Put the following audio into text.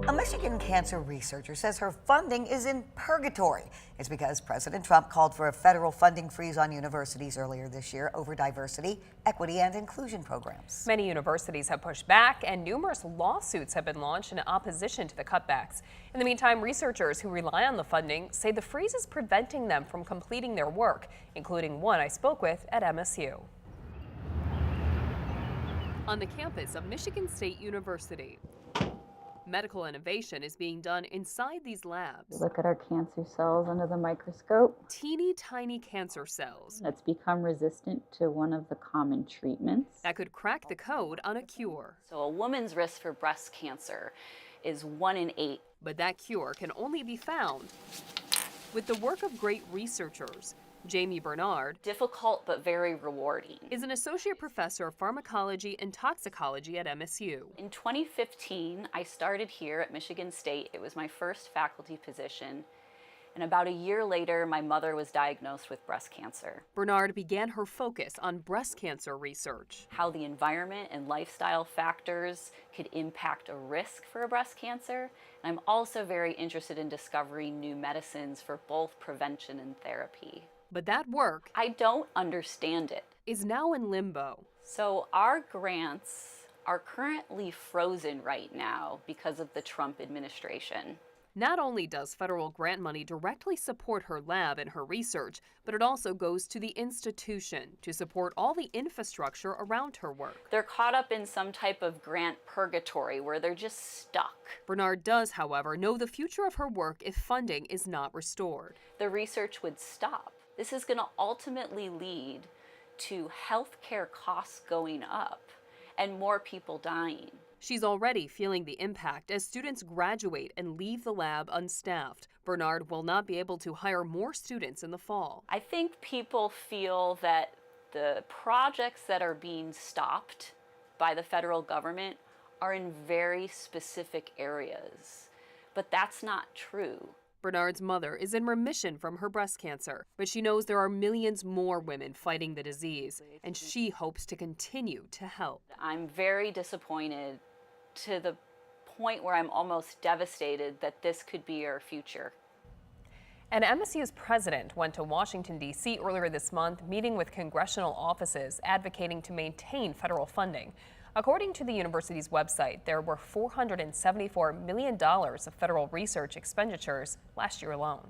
A Michigan cancer researcher says her funding is in purgatory. It's because President Trump called for a federal funding freeze on universities earlier this year over diversity, equity, and inclusion programs. Many universities have pushed back, and numerous lawsuits have been launched in opposition to the cutbacks. In the meantime, researchers who rely on the funding say the freeze is preventing them from completing their work, including one I spoke with at MSU. On the campus of Michigan State University, medical innovation is being done inside these labs. Look at our cancer cells under the microscope. Teeny tiny cancer cells That's become resistant to one of the common treatments. that could crack the code on a cure. So a woman's risk for breast cancer is 1 in 8. But that cure can only be found with the work of great researchers. Jamie Bernard Difficult but very rewarding. is an associate professor of pharmacology and toxicology at MSU. In 2015, I started here at Michigan State. It was my first faculty position. And about a year later, my mother was diagnosed with breast cancer. Bernard began her focus on breast cancer research. How the environment and lifestyle factors could impact a risk for a breast cancer. And I'm also very interested in discovering new medicines for both prevention and therapy. But that work I don't understand it. is now in limbo. So our grants are currently frozen right now because of the Trump administration. Not only does federal grant money directly support her lab and her research, but it also goes to the institution to support all the infrastructure around her work. They're caught up in some type of grant purgatory where they're just stuck. Bernard does, however, know the future of her work if funding is not restored. The research would stop. This is going to ultimately lead to healthcare costs going up and more people dying. She's already feeling the impact as students graduate and leave the lab unstaffed. Bernard will not be able to hire more students in the fall. I think people feel that the projects that are being stopped by the federal government are in very specific areas, but that's not true. Bernard's mother is in remission from her breast cancer, but she knows there are millions more women fighting the disease, and she hopes to continue to help. I'm very disappointed to the point where I'm almost devastated that this could be our future. And MSU's president went to Washington, D.C. earlier this month, meeting with congressional offices advocating to maintain federal funding. According to the university's website, there were $474 million of federal research expenditures last year alone.